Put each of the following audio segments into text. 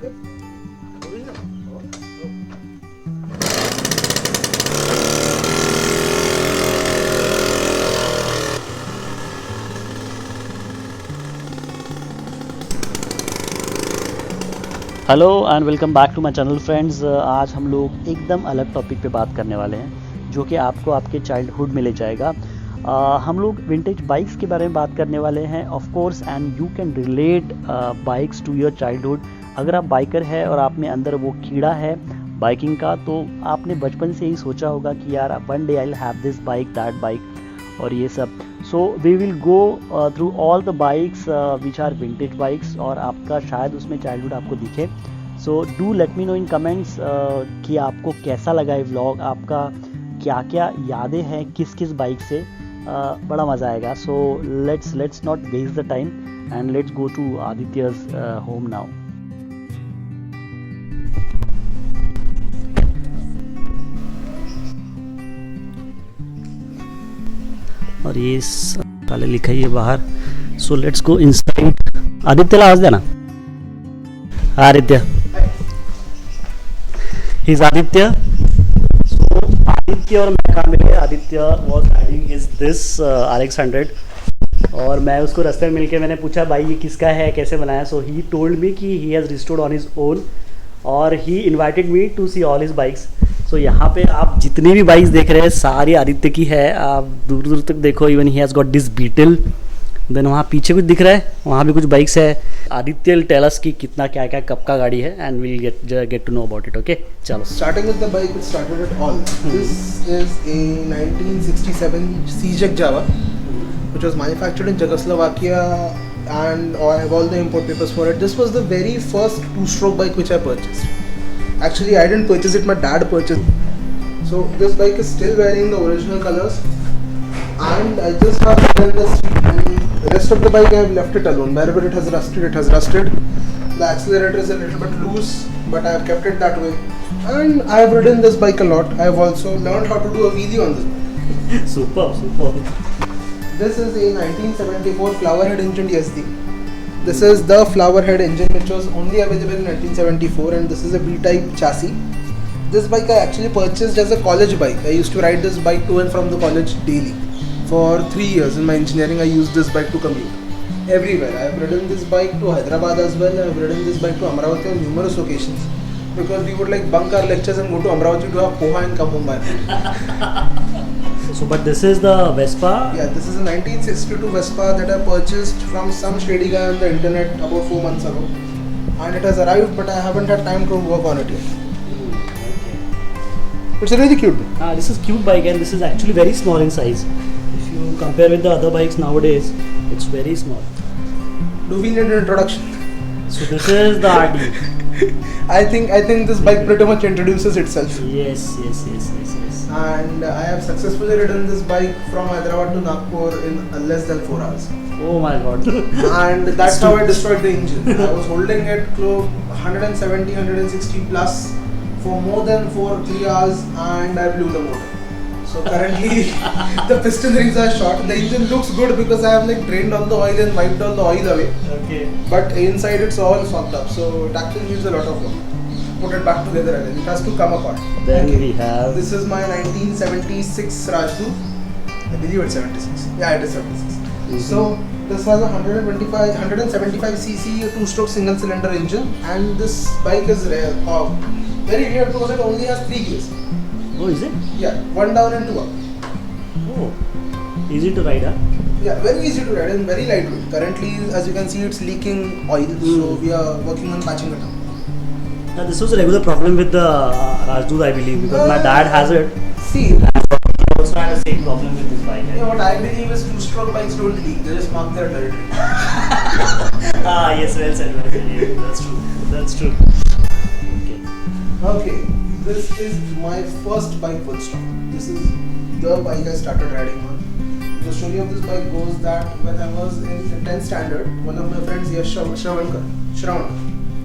Hello and welcome back to my channel friends. आज हम लोग एकदम अलग टॉपिक पे बात करने वाले हैं जो कि आपको आपके चाइल्डहुड में ले जाएगा। हम लोग विंटेज बाइक्स के बारे में बात करने वाले हैं of course, and you can relate bikes to your childhood. अगर आप बाइकर है और आप में अंदर वो कीड़ा है बाइकिंग का, तो आपने बचपन से ही सोचा होगा कि यार one day I will have this bike, that bike और ये सब। So we will go through all the bikes which are vintage bikes, और आपका शायद उसमें चाइल्डहुड आपको दिखे। So do let me know in comments कि आपको कैसा लगा ये व्लॉग, आपका क्या क्या यादें हैं किस किस बाइक से। बड़ा मज़ा आएगा। So let's not waste the time and let's go to Aditya's home now. और ये काले लिखा है बाहर। So let's go inside. Aditya आवाज देना। Aditya, he is Aditya. So Aditya और मैं कहाँ मिले? Aditya was riding is this RX 100 और मैं उसको रास्ते में मिलके मैंने पूछा भाई ये किसका है, कैसे बनाया? सो ही टोल्ड मी कि he has restored on his own और he invited me to see all his bikes. So यहाँ पे आप जितने भी बाइक्स देख रहे हैं सारी आदित्य की है। आप दूर दूर तक देखो, even he has got this Beetle. Then वहाँ पीछे कुछ दिख रहा है, वहाँ भी कुछ बाइक्स है। आदित्य विल टेल अस कि कितना क्या क्या कब का गाड़ी है and will get to know about it. Okay चलो। Starting with the bike, it started at all. This is a 1967 CJ Java, which was manufactured in Czechoslovakia, and I have all the import papers for it. This was the very first two-stroke bike which I purchased. Actually, I didn't purchase it; my dad purchased. So this bike is still wearing the original colors, and I just have it in the street. And the rest of the bike I have left it alone. Wherever it has rusted, it has rusted. The accelerator is a little bit loose, but I have kept it that way. And I have ridden this bike a lot. I have also learned how to do a wheelie on this bike. Superb. This is a 1974 Flowerhead engine DSD. This is the Flowerhead engine which was only available in 1974, and this is a B-type chassis. This bike I actually purchased as a college bike. I used to ride this bike to and from the college daily. For 3 years in my engineering, I used this bike to commute everywhere. I have ridden this bike to Hyderabad as well. I have ridden this bike to Amravati on numerous occasions because we would like bunk our lectures and go to Amravati to have poha and come home by night. So but this is the Vespa? Yeah, this is a 1962 Vespa that I purchased from some shady guy on the internet about 4 months ago, and it has arrived, but I haven't had time to work on it yet. It's a really cute bike. This is cute bike, and this is actually very small in size. If you compare with the other bikes nowadays, it's very small. Do we need an introduction? So this is the RD. I think this bike pretty much introduces itself. Yes. And I have successfully ridden this bike from Hyderabad to Nagpur in less than 4 hours. Oh my god. And that's how I destroyed the engine. I was holding it close 170, 160 plus for more than 3 hours, and I blew the motor. So currently the piston rings are short. The engine looks good because I have like drained all the oil and wiped all the oil away. Okay. But inside it's all fucked up. So it actually needs a lot of work. Put it back together again. It has to come apart. Then we have. This is my 1976 Rajdoot. I believe it's 76. Yeah, it is 76. So this has a 175cc 2-stroke single cylinder engine, and this bike is rare. Very rare because it only has 3 gears. Oh, is it? Yeah, 1 down and 2 up. Oh, easy to ride, huh? Yeah, very easy to ride and very lightweight. Currently, as you can see, it's leaking oil, so we are working on patching it up. Now, this was a regular problem with the Rajdoot, I believe, because my dad has it. See, He also had the same problem with his bike. yeah, what I believe is 2-stroke bikes don't leak. They just mark their territory. Yes, well said. Yeah, that's true. Okay. Okay, this is my first bike full stop. This is the bike I started riding on. The story of this bike goes that when I was in 10th standard, one of my friends, Yash Shravan,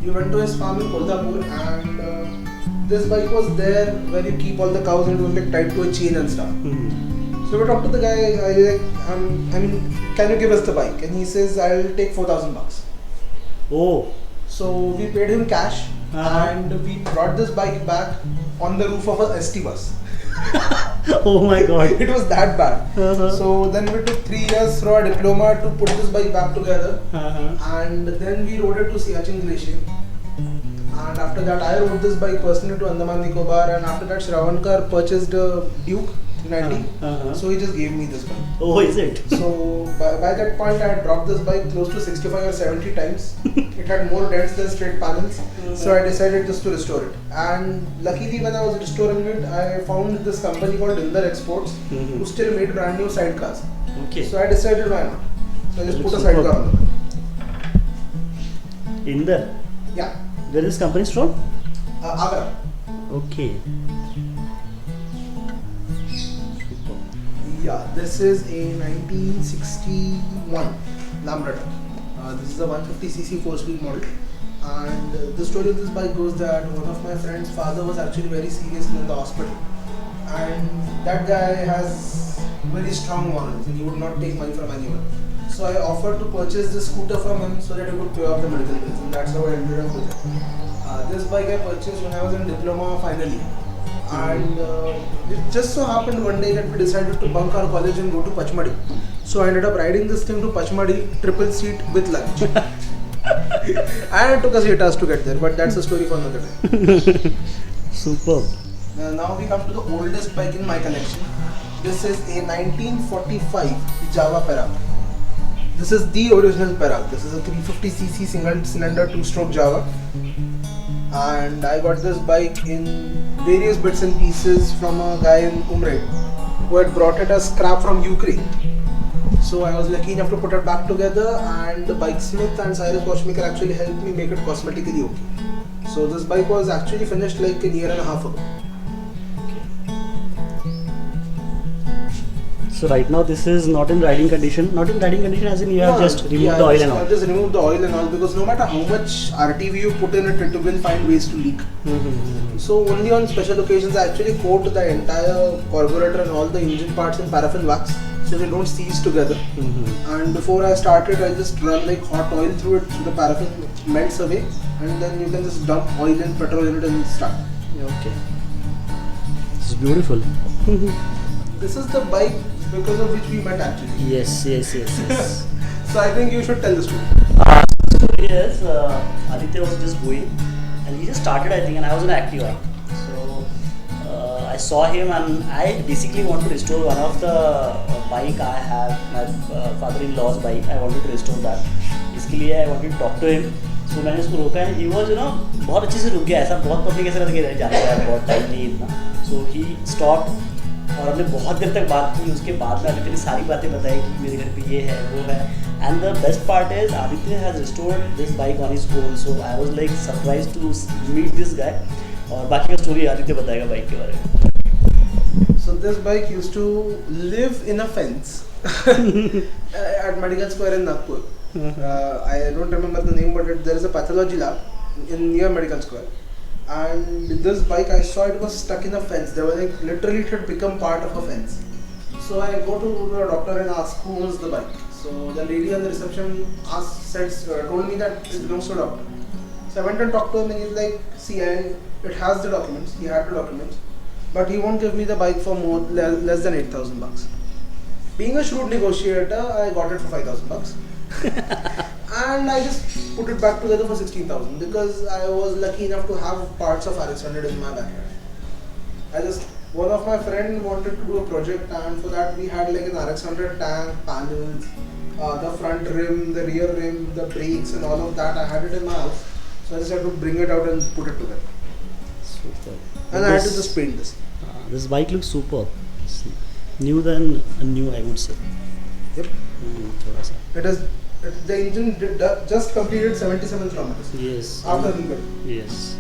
he went to his farm in Koldapur, and this bike was there where you keep all the cows, and it was like tied to a chain and stuff. So we talked to the guy. I mean, can you give us the bike? And he says, I'll take $4,000. Oh, So we paid him cash, and we brought this bike back on the roof of a ST bus. Oh my God. It was that bad. So then we took 3 years through our diploma to put this bike back together. And then we rode it to Siachen Glacier. And after that, I rode this bike personally to Andaman Nicobar. And after that, Shravankar purchased a Duke 390. So he just gave me this bike. Oh, is it? So by that point, I had dropped this bike close to 65 or 70 times. It had more dents than straight panels. So I decided just to restore it. And luckily, when I was restoring it, I found this company called Inder Exports, who still made brand new sidecars. Okay. So I decided why not. So I just put a Superb. sidecar on it. Inder. Yeah. Where is this company from? Agra. Okay. Yeah, this is a 1961 Lambretta. This is a 150cc 4-speed model. And the story of this bike goes that one of my friend's father was actually very seriously in the hospital. And that guy has very strong morals and he would not take money from anyone. So I offered to purchase this scooter from him so that he could pay off the medical bills, and that's how I ended up with it. This bike I purchased when I was in diploma finally. And it just so happened one day that we decided to bunk our college and go to Pachmadi. So I ended up riding this thing to Pachmadi, triple seat with luggage. And it took us 8 hours to get there, but that's a story for another time. Superb. Now we come to the oldest bike in my collection. This is a 1945 Java Perak. This is the original Perak. This is a 350cc single cylinder 2-stroke Java. And I got this bike in various bits and pieces from a guy in Umre who had brought it as scrap from Ukraine. So I was lucky enough to put it back together, and the bike smith and Cyrus Watchmaker actually helped me make it cosmetically okay. So this bike was actually finished like a year and a half ago. So right now this is not in riding condition. Not in riding condition as in you have just removed the oil and all. I've just removed the oil and all, because no matter how much RTV you put in it, it will find ways to leak. So only on special occasions I actually coat the entire carburetor and all the engine parts in paraffin wax so they don't seize together. And before I started, I just run like hot oil through it so the paraffin melts away, and then you can just dump oil and petrol in it and start. Okay. This is beautiful. This is the bike because of which we met actually. Yes. So I think you should tell the story. Yes, Aditya was just going and he just started, I think, and I was on Activa. So I saw him and I basically want to restore one of the bike I have, my father-in-law's bike. I wanted to restore that. इसके लिए I wanted to talk to him. So मैंने उसको रोका and he was, बहुत अच्छे से रुक गया. ऐसा बहुत पब्लिक ऐसा करके रह जाता है, बहुत टाइम नहीं इतना. So he stopped और हमने बहुत देर तक बात की. उसके बाद में आदित्य ने सारी बातें बताई कि मेरे घर पे ये है वो है. And the best part is Aditya has restored this bike on his own. So I was like surprised to meet this guy. और बाकी का स्टोरी आदित्य बताएगा बाइक के बारे में. So this bike used to live in a fence at Medical Square in Nagpur. I don't remember the name, but there is a pathology lab near Medical Square. And this bike, I saw it was stuck in a fence. They were like, literally it had become part of a fence. So I go to the doctor and ask who owns the bike. So the lady on the reception told me that it belongs to a doctor. So I went and talked to him and he's like, see, it has the documents. He had the documents, but he won't give me the bike for less than 8,000 bucks. Being a shrewd negotiator, I got it for 5,000 bucks. And I just put it back together for 16,000 because I was lucky enough to have parts of RX-100 in my backyard. One of my friends wanted to do a project, and for that we had like an RX-100 tank, panels, the front rim, the rear rim, the brakes and all of that. I had it in my house. So I just had to bring it out and put it together. Super. And I had to just paint this. This bike looks super. New than new, I would say. Yep. थोड़ा सा. The engine just completed 77 kilometers. Yes. After rebuild. Yes.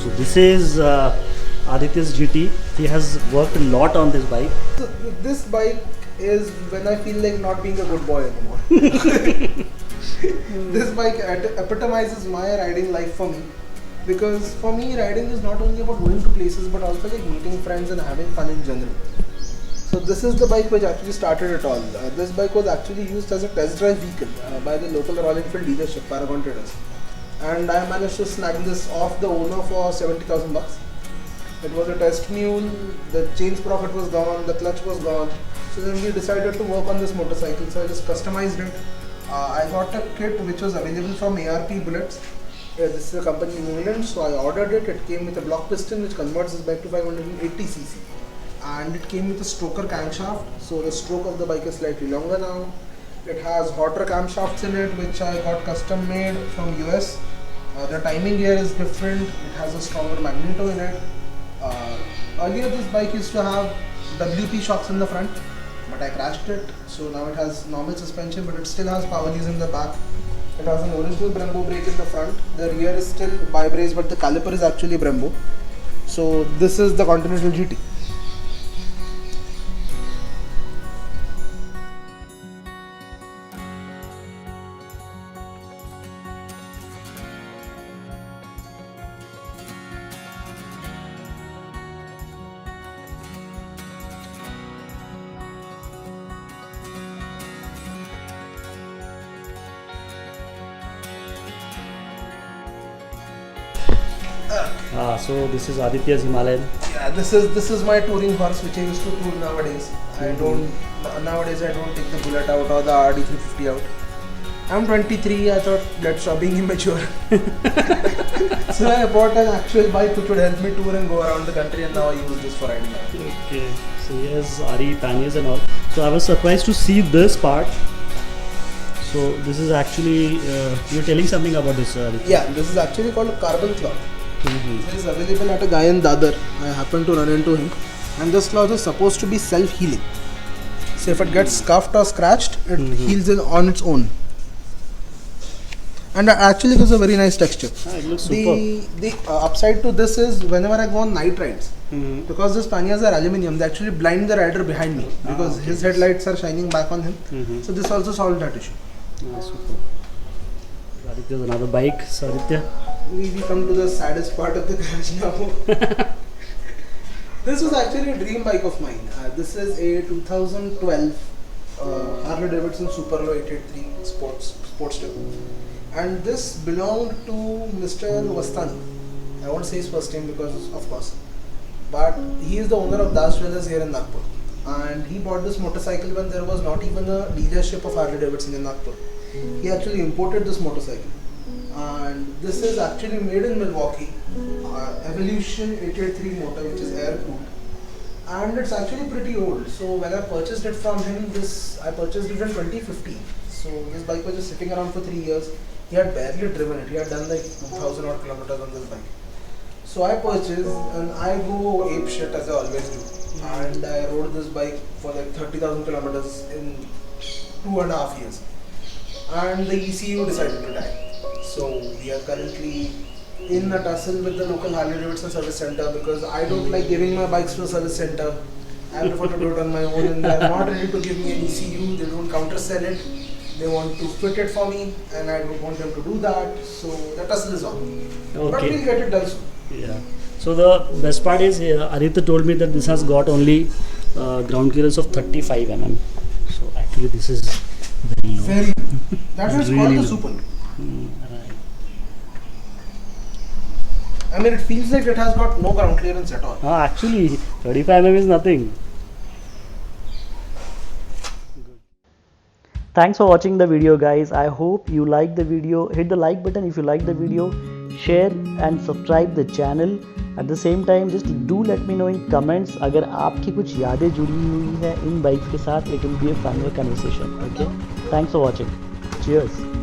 So this is Aditya's GT. He has worked a lot on this bike. So this bike is when I feel like not being a good boy anymore. This bike epitomizes my riding life for me. Because for me, riding is not only about going to places but also like meeting friends and having fun in general. So this is the bike which actually started it all. This bike was actually used as a test drive vehicle by the local Royal Enfield dealership, Paragon Traders. And I managed to snag this off the owner for 70,000 bucks. It was a test mule, the chain sprocket was gone, the clutch was gone. So then we decided to work on this motorcycle, so I just customized it. I got a kit which was available from ARP Bullets. This is a company in England, so I ordered it. It came with a block piston which converts this bike to 580cc. And it came with a stroker camshaft, so the stroke of the bike is slightly longer now. It has hotter camshafts in it which I got custom made from US. The timing gear is different, it has a stronger magneto in it. Earlier this bike used to have WP shocks in the front, but I crashed it, so now it has normal suspension, but it still has Powellies in the back. It has an original Brembo brake in the front. The rear is still bi-brace, but the caliper is actually Brembo. So this is the Continental GT. So this is Aditya's Himalayan. Yeah, this is my touring horse which I used to tour nowadays. Nowadays I don't take the Bullet out or the RD350 out. I'm 23, I thought let's stop being immature. So I bought an actual bike which would help me tour and go around the country, and now I use this for riding. Okay, so here's RE panniers and all. So I was surprised to see this part. So this is actually, you're telling something about this, Aditya? Yeah, this is actually called a carbon cloth. This is available at a guy in Dadar. I happened to run into him, and this cloth is supposed to be self-healing. So if it gets scuffed or scratched, it heals it on its own. And it actually gives a very nice texture. It looks super. The upside to this is whenever I go on night rides, because these panniers are aluminium, they actually blind the rider behind me because his headlights are shining back on him. So this also solved that issue. Super. Aditya's another bike. So Aditya, We come to the saddest part of the garage now. This was actually a dream bike of mine. This is a 2012 Harley Davidson Superlo 883 Sportster, and this belonged to Mr. Vastani. I won't say his first name because of course, but he is the owner of Das Jewellers here in Nagpur, and he bought this motorcycle when there was not even a dealership of Harley Davidson in Nagpur. He actually imported this motorcycle. And this is actually made in Milwaukee, Evolution 883 motor, which is air cooled, and it's actually pretty old. So when I purchased it from him, I purchased it in 2015. So this bike was just sitting around for 3 years. He had barely driven it. He had done like 2,000 odd kilometers on this bike. So I purchased, and I go ape shit as I always do. And I rode this bike for like 30,000 kilometers in 2.5 years. And the ECU decided to die. So we are currently in a tussle with the local Harley Davidson service center because I don't like giving my bikes to a service center. I prefer to do it on my own, and they are not ready to give me an ECU. They don't counter sell it. They want to fit it for me, and I don't want them to do that. So the tussle is on. Okay. But we'll get it done soon. Yeah. So the best part is Aditya told me that this has got only ground clearance of 35 mm. So actually this is very low. Very. That is really called the low. Super. Right. I mean, it feels like it has got no ground clearance at all. Actually 35 mm is nothing. Thanks for watching the video, guys. I hope you like the video. Hit the like button if you like the video. Share and subscribe the channel. At the same time, just do let me know in comments अगर आपकी कुछ यादें जुड़ी हुई है इन bikes के साथ. It will be a fun conversation. Okay. Thanks for watching. Cheers.